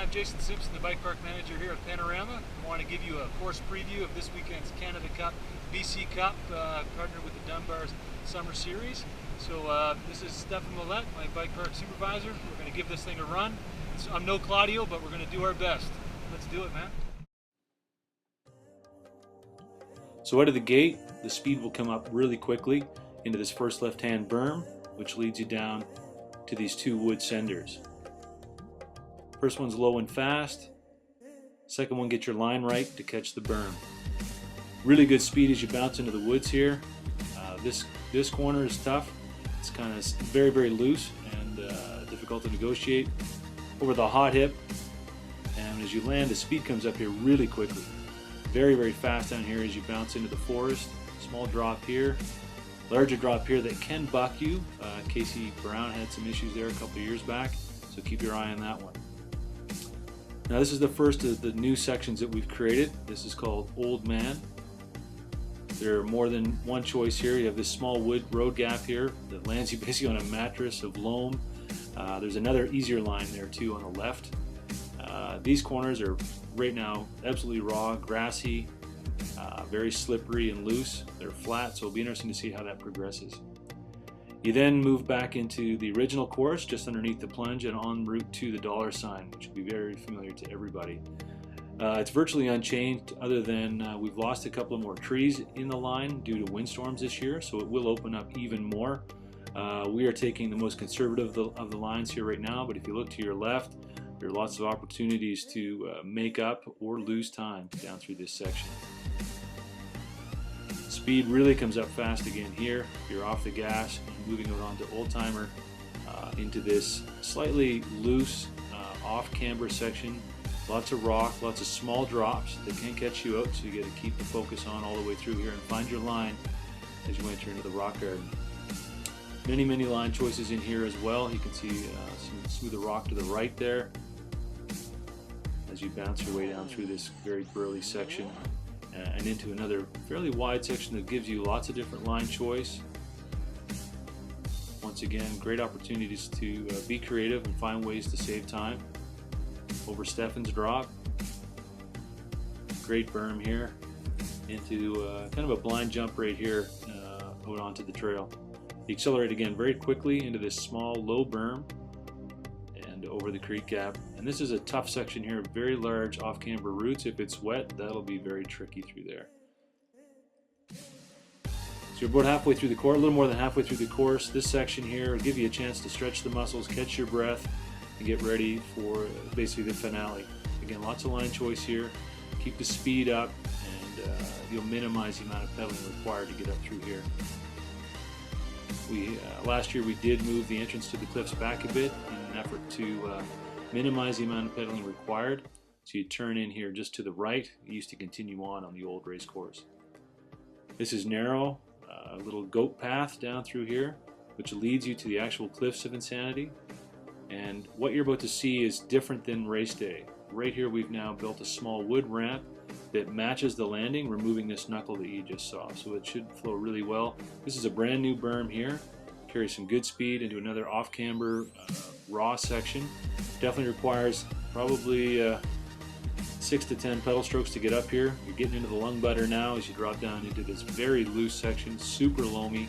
Hi, I'm Jason Simpson, the bike park manager here at Panorama. I want to give you a course preview of this weekend's Canada Cup, BC Cup, partnered with the Dunbar Summer Series. So this is Stefan Millette, my bike park supervisor. We're going to give this thing a run. I'm no Claudio, but we're going to do our best. Let's do it, man. So out of the gate, the speed will come up really quickly into this first left-hand berm, which leads you down to these two wood senders. First one's low and fast. Second one, get your line right to catch the berm. Really good speed as you bounce into the woods here. This corner is tough. It's kind of very, very loose and difficult to negotiate. Over the hot hip, and as you land, the speed comes up here really quickly. Very, very fast down here as you bounce into the forest. Small drop here, larger drop here that can buck you. Casey Brown had some issues there a couple of years back, so keep your eye on that one. Now this is the first of the new sections that we've created. This is called Old Man. There are more than one choice here. You have this small wood road gap here that lands you basically on a mattress of loam. There's another easier line there too on the left. These corners are right now absolutely raw, grassy, very slippery and loose. They're flat, so it'll be interesting to see how that progresses. You then move back into the original course just underneath the plunge and en route to the dollar sign, which will be very familiar to everybody. It's virtually unchanged other than we've lost a couple of more trees in the line due to windstorms this year, so it will open up even more. We are taking the most conservative of the lines here right now, but if you look to your left, there are lots of opportunities to make up or lose time down through this section. Speed really comes up fast again here. You're off the gas and moving it on to old timer into this slightly loose off camber section. Lots of rock, lots of small drops that can catch you out, so you got to keep the focus on all the way through here and find your line as you enter into the rock garden. Many line choices in here as well. You can see some smoother rock to the right there as you bounce your way down through this very burly section and into another fairly wide section that gives you lots of different line choice. Once again, great opportunities to be creative and find ways to save time. Over Stefan's drop, great berm here into kind of a blind jump right here out onto the trail. You accelerate again very quickly into this small low berm and over the creek gap. And this is a tough section here, very large off-camber roots. If it's wet, that'll be very tricky through there. So you're about halfway through the course, a little more than halfway through the course. This section here will give you a chance to stretch the muscles, catch your breath, and get ready for basically the finale. Again, lots of line choice here. Keep the speed up, and you'll minimize the amount of pedaling required to get up through here. Last year we did move the entrance to the cliffs back a bit in an effort to minimize the amount of pedaling required. So you turn in here just to the right. You used to continue on the old race course. This is narrow, a little goat path down through here, which leads you to the actual cliffs of Insanity. And what you're about to see is different than race day. Right here we've now built a small wood ramp that matches the landing, removing this knuckle that you just saw. So it should flow really well. This is a brand new berm here. Carries some good speed into another off-camber raw section. Definitely requires probably 6 to 10 pedal strokes to get up here. You're getting into the lung butter now as you drop down into this very loose section, super loamy.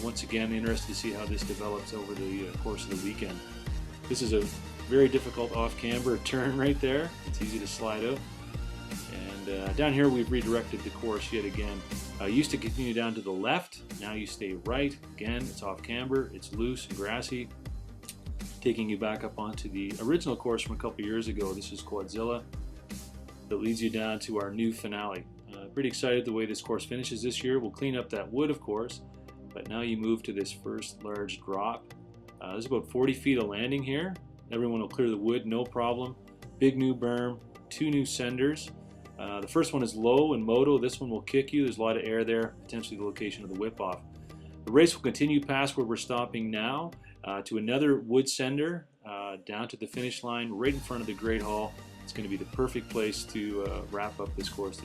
Once again, interested to see how this develops over the course of the weekend. This is a very difficult off-camber turn right there. It's easy to slide out. And down here we've redirected the course yet again. Used to continue down to the left, now you stay right. Again, it's off-camber, it's loose and grassy, taking you back up onto the original course from a couple years ago. This is Quadzilla that leads you down to our new finale. Pretty excited the way this course finishes this year. We'll clean up that wood, of course, but now you move to this first large drop. There's about 40 feet of landing here. Everyone will clear the wood, no problem. Big new berm, 2 new senders. The first one is low and moto. This one will kick you. There's a lot of air there, potentially the location of the whip off. The race will continue past where we're stopping now to another wood sender down to the finish line right in front of the Great Hall. It's going to be the perfect place to wrap up this course.